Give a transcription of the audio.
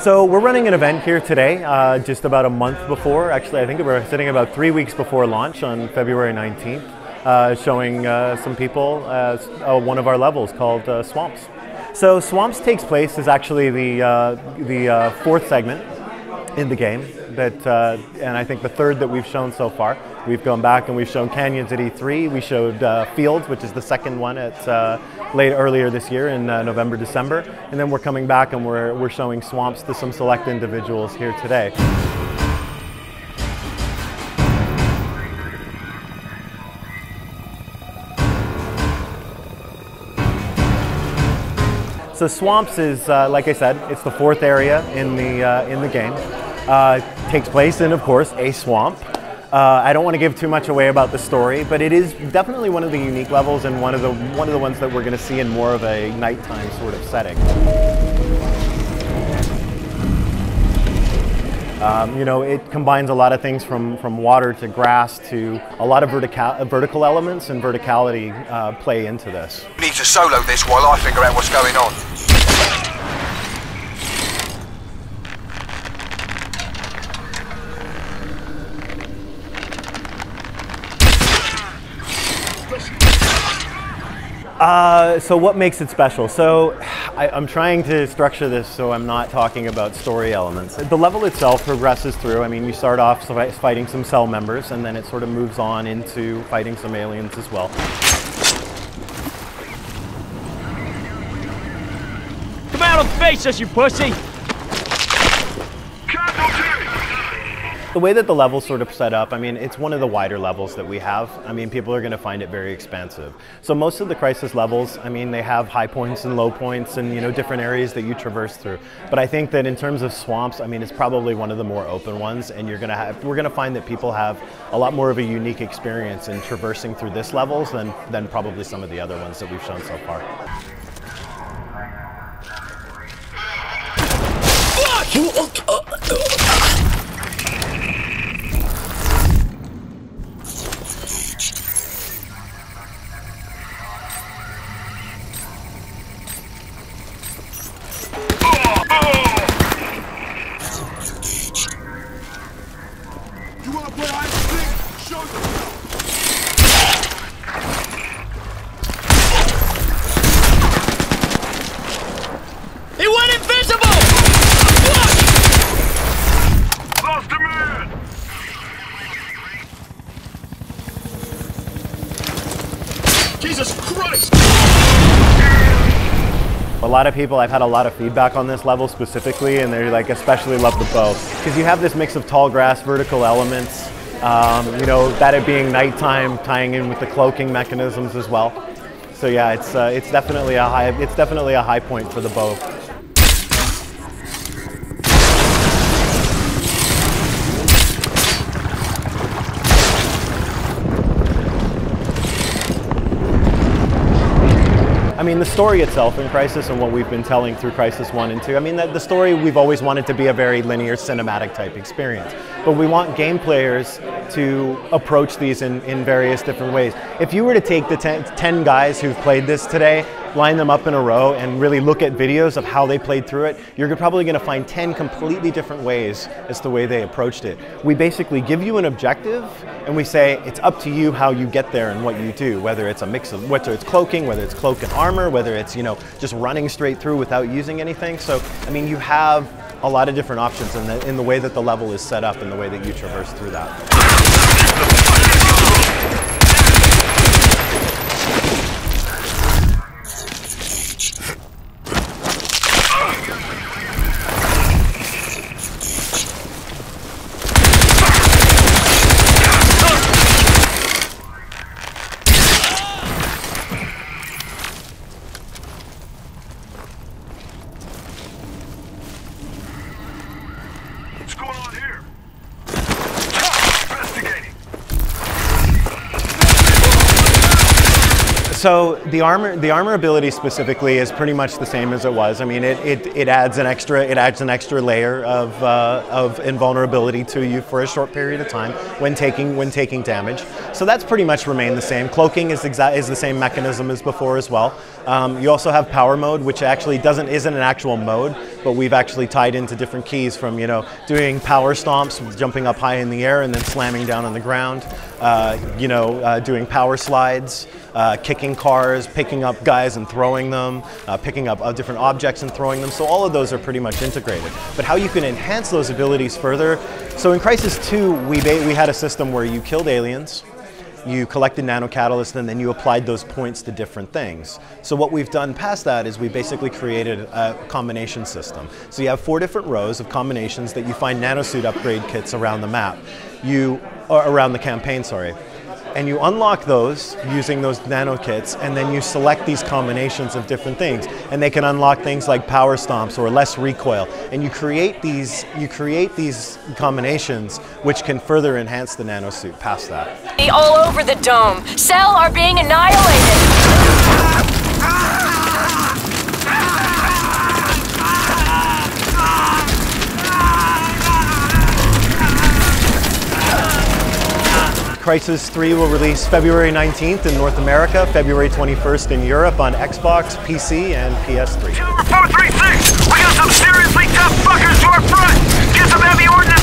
So we're running an event here today, just about a month before. Actually, I think we're sitting about 3 weeks before launch on February 19th, showing some people one of our levels called Swamps. So Swamps takes place is actually the fourth segment in the game, and I think the third that we've shown so far. We've gone back and we've shown canyons at E3. We showed fields, which is the second one at earlier this year in November, December, and then we're coming back and we're showing swamps to some select individuals here today. So swamps is, like I said, it's the fourth area in the game. Takes place in, of course, a swamp. I don't want to give too much away about the story, but it is definitely one of the unique levels and one of the ones that we're going to see in more of a nighttime sort of setting. You know, it combines a lot of things from water to grass to a lot of vertical elements, and verticality play into this. We need to solo this while I figure out what's going on. So what makes it special? So I'm trying to structure this so I'm not talking about story elements. The level itself progresses through. I mean, you start off fighting some cell members, and then it sort of moves on into fighting some aliens as well. Come out and face us, you pussy! The way that the level's sort of set up, I mean, it's one of the wider levels that we have. I mean, people are going to find it very expansive. So most of the Crysis levels, I mean, they have high points and low points and, you know, different areas that you traverse through. But I think that in terms of swamps, I mean, it's probably one of the more open ones, and we're going to find that people have a lot more of a unique experience in traversing through this levels than probably some of the other ones that we've shown so far. Jesus Christ! A lot of people, I've had a lot of feedback on this level specifically, and they like especially love the bow because you have this mix of tall grass, vertical elements. You know, that it being nighttime, tying in with the cloaking mechanisms as well. So yeah, it's definitely a high point for the bow. I mean, the story itself in Crysis and what we've been telling through Crysis 1 and 2, I mean, the story we've always wanted to be a very linear cinematic type experience. But we want game players to approach these in various different ways. If you were to take the 10 guys who've played this today, line them up in a row and really look at videos of how they played through it, you're probably going to find 10 completely different ways as the way they approached it. We basically give you an objective and we say it's up to you how you get there and what you do, whether it's a mix of, whether it's cloaking, whether it's cloak and armor, whether it's, you know, just running straight through without using anything. So, I mean, you have a lot of different options in the way that the level is set up and the way that you traverse through that. What's going on here? Investigating. So the armor ability specifically is pretty much the same as it was. I mean, it adds an extra layer of invulnerability to you for a short period of time when taking damage. So that's pretty much remained the same. Cloaking is the same mechanism as before as well. You also have power mode, which actually isn't an actual mode, but we've actually tied into different keys from doing power stomps, jumping up high in the air and then slamming down on the ground. Doing power slides, kicking cars, picking up guys and throwing them, picking up different objects and throwing them. So all of those are pretty much integrated. But how you can enhance those abilities further, so in Crysis 2, we had a system where you killed aliens, you collected nano catalysts, and then you applied those points to different things. So what we've done past that is we basically created a combination system. So you have 4 different rows of combinations that you find nanosuit upgrade kits around the map. Around the campaign, sorry. And you unlock those using those nano kits, and then you select these combinations of different things. And they can unlock things like power stomps or less recoil. And you create these combinations which can further enhance the nanosuit past that. All over the dome. Cell are being annihilated. Crysis 3 will release February 19th in North America, February 21st in Europe on Xbox, PC, and PS3. 436! We got some seriously tough fuckers to our front! Get some heavy ordnance!